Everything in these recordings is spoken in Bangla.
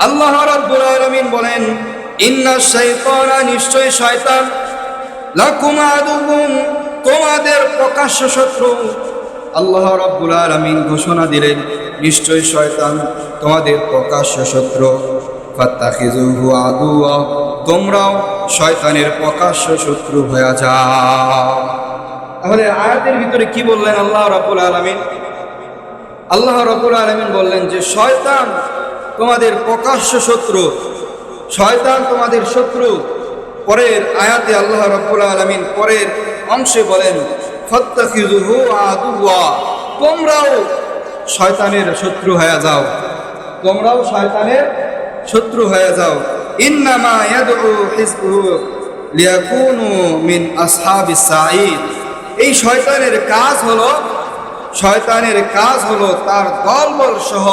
আল্লাহ রাব্বুল আলামিন বলেন, ইন্নাশ শাইতানা, নিশ্চয় শয়তান, লাকুম আদুউন, তোমাদের প্রকাশ্য শত্রু। আল্লাহ রাব্বুল আলামিন ঘোষণা দিলেন, নিশ্চয় শয়তান তোমাদের প্রকাশ্য শত্রু। ফাত্তাখিযুহু আদুওয়া, তোমরাও শয়তানের প্রকাশ্য শত্রু হয়ে যাও। তাহলে আয়াতের ভিতরে কি বললেন আল্লাহ রাব্বুল আলামিন? আল্লাহ রাব্বুল আলামিন বললেন যে শয়তান তোমাদের প্রকাশ্য শত্রু, শয়তান তোমাদের শত্রু। পরের আয়াতে আল্লাহ রাব্বুল আলামিন পরের অংশে বলেন, ফাত্তাখিযুহু আদুওয়া, তোমরাও শয়তানের শত্রু হয়ে যাও, তোমরাও শয়তানের শত্রু হয়ে যাও। ইন্নামা ইয়াদউ হিজবুহু লিয়াকুনু মিন আসহাবিস সাঈদ। এই শয়তানের কাজ হলো তার দলবল সহ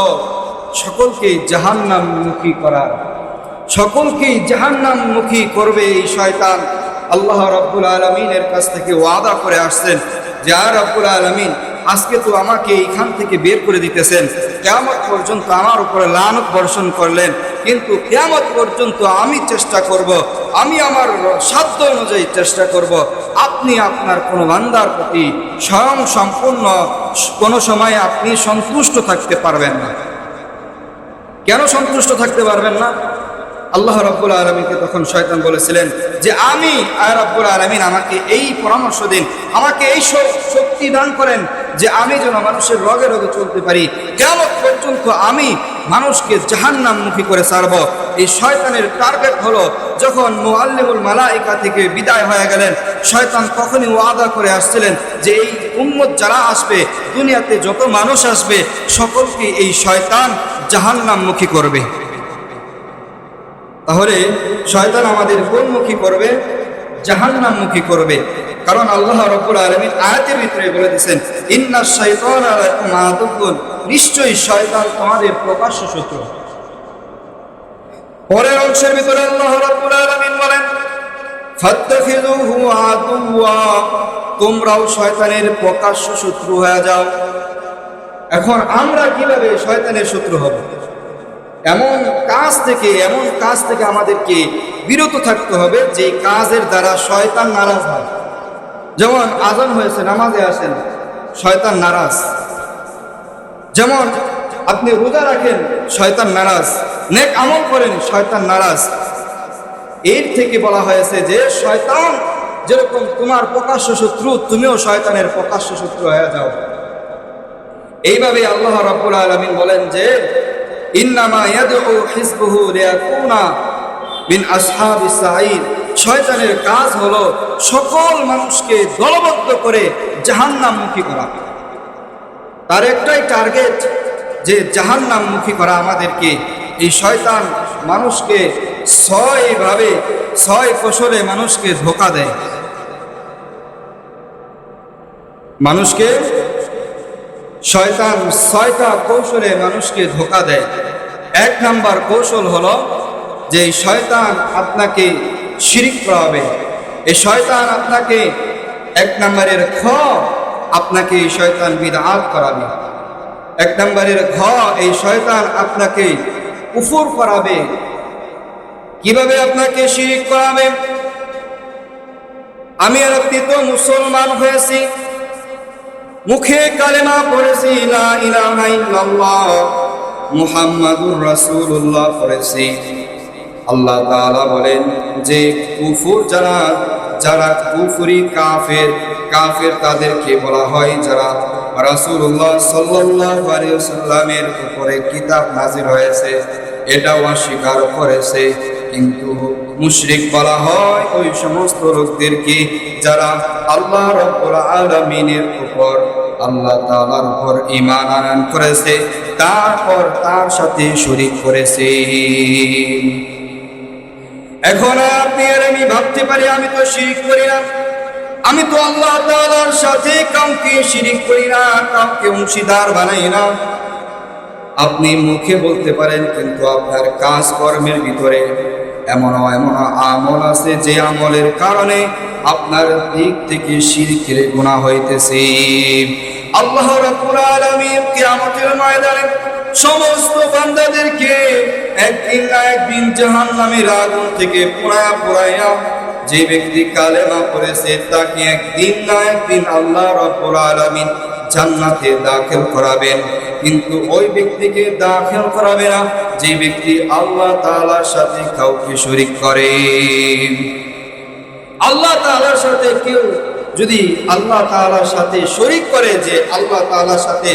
সকলকেই জাহান্নামমুখী করা, সকলকেই জাহান্নামমুখী করবে এই শয়তান। আল্লাহ রাব্বুল আলামিনের কাছ থেকে ওয়াদা করে আসছেন যে রাব্বুল আলামিন, আজকে তো আমাকে এইখান থেকে বের করে দিতেছেন, কিয়ামত পর্যন্ত আমার উপরে লানত বর্ষণ করলেন, কিন্তু কিয়ামত পর্যন্ত আমি চেষ্টা করব, আমি আমার সাধ্য অনুযায়ী চেষ্টা করব। আপনি আপনার কোনো বান্দার প্রতি স্বয়ং সম্পূর্ণ কোনো সময় আপনি সন্তুষ্ট থাকতে পারবেন না। কেন সন্তুষ্ট থাকতে পারবেন না? আল্লাহ রাব্বুল আলামিনকে তখন শয়তান বলেছিলেন যে আমি রাব্বুল আলামিন, আমাকে এই পরামর্শ দিন, আমাকে এই শক্তি দান করেন যে আমি যেন মানুষের রগে রগে চলতে পারি, কিয়ামত পর্যন্ত আমি মানুষকে জাহান্নামমুখী করে ছাড়ব। এই শয়তানের টার্গেট হলো, যখন মুআল্লিমুল মালায়েকা থেকে বিদায় হয়ে গেলেন, শয়তান তখনই ওয়াদা করে আসছিলেন যে এই উম্মত যারা আসবে, দুনিয়াতে যত মানুষ আসবে, সকলকে এই শয়তান জাহান্নামমুখী করবে। তাহলে শয়তান আমাদের কোনমুখী করবে? জাহান্নামমুখী করবে। কারণ আল্লাহ রাব্বুল আলামিন আয়াতের ভিতরে বলে দিয়েছেন, ইন্নাশ শাইতানা লাকুম আদুউন, নিশ্চয়ই শয়তান তোমাদের প্রকাশ্য শত্রু। পরের অংশের ভিতরে আল্লাহ রাব্বুল আলামিন বলেন, ফাত্তাখিযুহু আদুওয়া, তোমরাও শয়তানের প্রকাশ্য শত্রু হয়ে যাও। এখন আমরা কিভাবে শয়তানের শত্রু হব? এমন কাজ থেকে আমাদেরকে বিরত থাকতে হবে যে কাজের দ্বারা শয়তান নারাজ হয়। যেমন আযান হয়েছে, নামাজে আসেন, শয়তান নারাজ। যেমন আপনি রোজা রাখেন, শয়তান নারাজ। নেক আমল করেন, শয়তান নারাজ। এর থেকে বলা হয়েছে যে শয়তান যেরকম তোমার প্রকাশ্য শত্রু, তুমিও শয়তানের প্রকাশ্য শত্রু হয়ে যাও। এইভাবে আল্লাহ রাব্বুল আলামিন বলেন যে ইন্নামা ইয়াদউ হিজবুহু লিয়াকুনা মিন আসহাবিস সাঈদ, শয়তানের কাজ হলো সকল মানুষকে দলবদ্ধ করে জাহান্নামমুখী করা। তার একটাই টার্গেট যে জাহান্নামমুখী করা আমাদেরকে। এই শয়তান মানুষকে ছয় কৌশলে মানুষকে ধোঁকা দেয়, মানুষকে শয়তান 6টা কৌশলে মানুষকে ধোঁকা দেয়। 1 নাম্বার কৌশল হলো যে শয়তান আপনাকে শিরিক করাবে। এই শয়তান আপনাকে 1 নাম্বারের আপনাকে এই শয়তান বিদআত করাবে। 1 নাম্বারের এই শয়তান আপনাকে কুফর করাবে। কিভাবে আপনাকে শিরিক করাবে? আমি আর আপনি তো মুসলমান হয়েছি, মুখে কালেমা পড়েছি, লা ইলাহা ইল্লাল্লাহ মুহাম্মাদুর রাসূলুল্লাহ পড়েছি। আল্লাহ তাআলা বলেন যে কুফর যারা কুফরি কাফের তাদেরকে বলা হয় যারা রাসূলুল্লাহ সাল্লাল্লাহু আলাইহি ওয়াসাল্লামের উপরে কিতাব নাযিল হয়েছে এটাও অস্বীকার করেছে। কিন্তু মুশরিক বলা হয় ওই সমস্ত লোকদেরকে যারা আল্লাহ রাব্বুল আলামিনের উপর, আল্লাহ তাআলার উপর ঈমান আনয়ন করেছে, তারপর তার সাথে শরীক করেছে। এখন আপনি আর আমি ভাবতে পারি আমি তো শিরিক করি না, আমি তো আল্লাহ তাআলার সাথে কাউকে শিরিক করি না, কাউকে অংশীদার বানাই না। আপনি মুখে বলতে পারেন, কিন্তু আপনার কাজ কর্মের ভিতরে এমন আমল আছে যে আমলের কারণে আপনার দিক থেকে শিরকের গুনাহ হইতেছে। আল্লাহ রাব্বুল আলামিন কিয়ামতের ময়দানে সমস্ত বান্দাদেরকে একদিন না একদিন জাহান্নামের আগুন থেকে পোড়ায়া যে ব্যক্তি কালেমা পড়েছে তাকে একদিন না একদিন আল্লাহ রাব্বুল আলামিন জান্নাতে দাখিল করাবেন। কিন্তু ওই ব্যক্তিকে দাখিল করাবে না যে ব্যক্তি আল্লাহ তাআলার সাথে কাউকে শরীক করে। আল্লাহ তাআলার সাথে কেউ যদি আল্লাহ তাআলার সাথে শরীক করে যে আল্লাহ তাআলার সাথে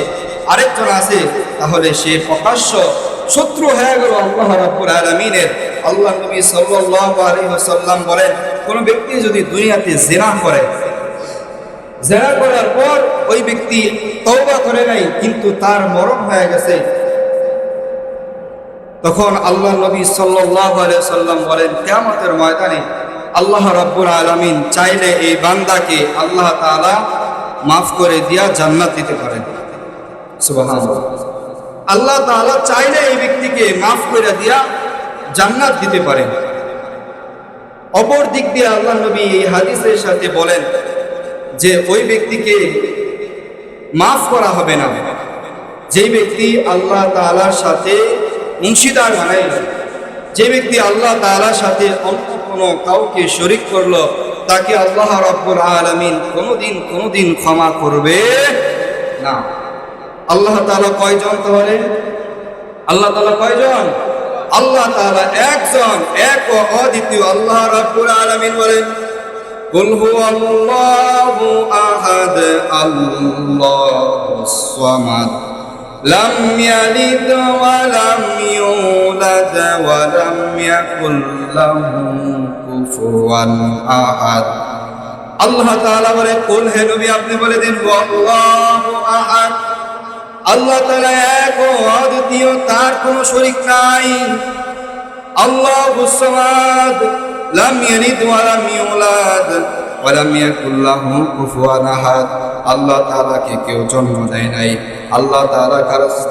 আরেকজন আছে, তাহলে সে প্রকাশ্য শত্রু হয়ে গেল আল্লাহ রাব্বুল আলামিনের। আল্লাহ নবী সাল্লাল্লাহু আলাইহি ওয়াসাল্লাম বলেন, কোন ব্যক্তি যদি দুনিয়াতে জিনা করে, জিনা করার পর ওই ব্যক্তি তওবা করে নাই কিন্তু তার মরণ হয়ে গেছে, তখন আল্লাহ নবী সাল্লাল্লাহু আলাইহি ওয়াসাল্লাম বলেন, কিয়ামতের ময়দানে আল্লাহ রাব্বুল আলামিন চাইলে এই বান্দাকে আল্লাহ তাআলা মাফ করে দিয়া জান্নাত দিতে পারেন। সুবহানাল্লাহ। আল্লাহ তাআলা চাইলে এই ব্যক্তিকে মাফ করে দিয়া জান্নাত দিতে পারেন। অপর দিক দিয়ে আল্লাহ নবী এই হাদিসের সাথে বলেন যে ওই ব্যক্তিকে মাফ করা হবে না যে ব্যক্তি আল্লাহ তাআলার সাথে অংশীদার বানাইল, যে ব্যক্তি আল্লাহ তাআলার সাথে অন্য কোনো কাউকে শরীক করলো, তাকে আল্লাহ রাব্বুল আলামিন কোনোদিন ক্ষমা করবে না। আল্লাহ তাআলা কয়জন তাহলে? আল্লাহ তাআলা কয়জন? আল্লাহ তাআলা একজন, এক ও অদ্বিতীয়। আল্লাহ রাব্বুল আলামিন বলেন, কুল হুয়াল্লাহু আহাদ আল্লাহুস সামাদ লাম ইয়ালিদ ওয়া লাম ইউলাদ ওয়া লাম ইয়াকুল লাহু কুফুয়ান আহাদ। আল্লাহ তাআলা বলে, কুল হে নবী আপনি বলে দিন, আল্লাহু আহাদ, আল্লাহ তাআলা এক ও অদ্বিতীয়, তার কোনো শরীক নাই। আল্লাহুস সামাদ লাম ইয়ালিদ ওয়া লাম ইউলাদ ওয়া লাম ইয়াকুল লাহু কুফুয়ান আহাদ। আল্লাহ তাআলাকে কেউ জন্ম দেয় নাই, আল্লাহ তাআলা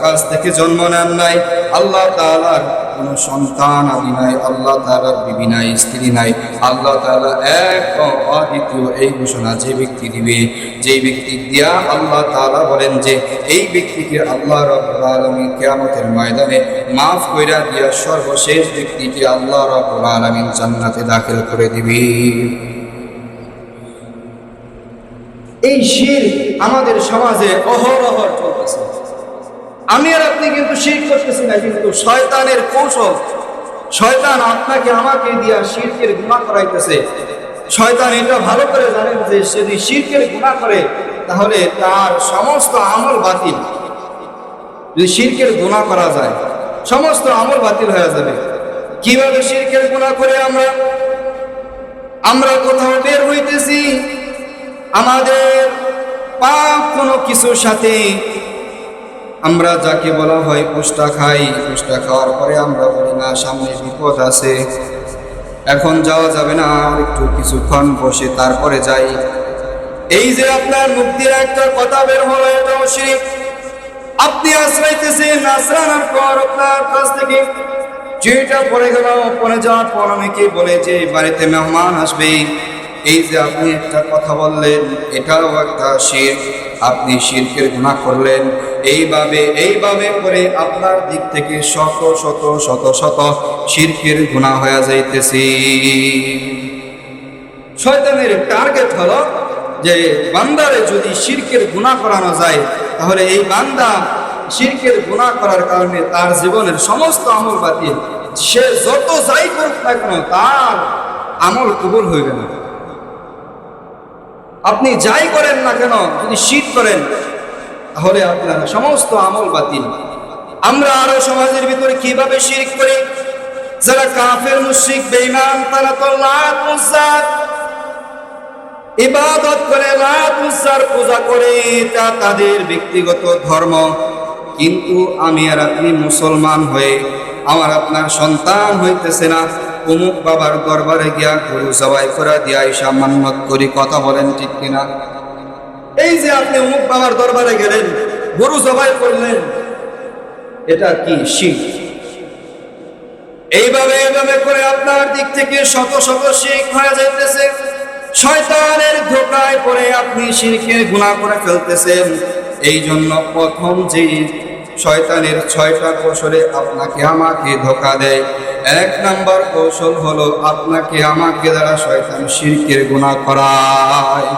কাছ থেকে জন্ম নেন নাই, আল্লাহ তাআলার কোনো সন্তান আদি নাই, আল্লাহ তাআলার বিবি নাই, স্ত্রী নাই। আল্লাহ তাআলা এক ও অদ্বিতীয়। এই ঘোষণা যে ব্যক্তি দিবে, যেই ব্যক্তি দিয়া আল্লাহ তাআলা বলেন যে এই ব্যক্তিকে আল্লাহ রাব্বুল আলামিন কিয়ামতের ময়দানে মাফ কইরা দিয়া সর্বশেষ ব্যক্তিকে আল্লাহ রাব্বুল আলামিন জান্নাতে দাখিল করে দিবে। এই শিরক আমাদের সমাজে অহরহ চলতেছে। আমি আর আপনি কিন্তু শিরক করতেছি না, কিন্তু শয়তানের কৌশল, শয়তান আপনাকে আমাকে দিয়া শিরকের গুনাহ করাইতেছে। শয়তান এটা ভালো করে জানেন যে সে যদি শিরকের গুনাহ করে তাহলে তার সমস্ত আমল বাতিল। যদি শিরকের গুনাহ করা যায় সমস্ত আমল বাতিল হয়ে যাবে। কিভাবে শিরকের গুনাহ করে? আমরা কোথাও বের হইতেছি, আমাদের পাপ কোনো কিছুর সাথে আমরা যাকে বলা হয় পুষ্টা খাই, পুষ্টা খাওয়ার পরে আমরা বলি না সামনে বিপদ আছে, এখন যাওয়া যাবে না, আর একটু কিছুক্ষণ বসে তারপরে যাই। এই যে আপনার মুখ দিয়ে একটা কথা বের হলো, এটাও শিরক। আপনি আশ্রাইতেছেন, আশ্রানোর পর আপনার কাছ থেকে যেটা পড়ে গেল, পড়ে যাওয়ার পর অনেকে বলে যে বাড়িতে মেহমান আসবে। এই যে আপনি একটা কথা বললেন, এটাও একটা শিরক, আপনি শিরকের গুনাহ করলেন। এইভাবে করে আপনার দিক থেকে শত শত শত শত শিরকের গুনাহ হয়ে যাইতেছে। শয়তানের টার্গেট হলো যে বান্দারে যদি শিরকের গুনাহ করানো যায় তাহলে এই বান্দা শিরকের গুনাহ করার কারণে তার জীবনের সমস্ত আমল বাতিল। সে যত যাই করুক না কেন তার আমল কবুল হইবে না। আপনি যাই করেন না কেন, যদি শিরক করেন তাহলে আপনার সমস্ত আমল বাতিল। আমরা আরো সমাজের ভিতরে কিভাবে শিরক করি? যারা কাফের, মুশরিক, বেঈমান, তারা তো লাত উজ্জার ইবাদত করে, লাত উজ্জার পূজা করে, এটা তাদের ব্যক্তিগত ধর্ম। কিন্তু আমি আর আপনি মুসলমান হয়ে আমার আপনার সন্তান হইতেছে না, অমুক বাবার দরবারে গিয়া গরু জবাই করে দিয়া ঈশা মান্নত করি। কথা বলেন ঠিক কিনা? এই যে আপনি অমুক বাবার দরবারে গেলেন, গরু জবাই করলেন, এটা কি শিরক? এইভাবে করে আপনার দিক থেকে শত শত শিরক হয়ে যাইতেছে। শয়তানের ধোঁকায় পড়ে আপনি শিরকের গুনাহ করে ফেলতেছেন। এই জন্য প্রথম যে শয়তানের 6টা কৌশলে আপনাকে আমাকে ধোঁকা দেয়। 1 নাম্বার কৌশল হলো আপনাকে আমাকে দ্বারা শয়তান শিরকের গুনাহ করায়।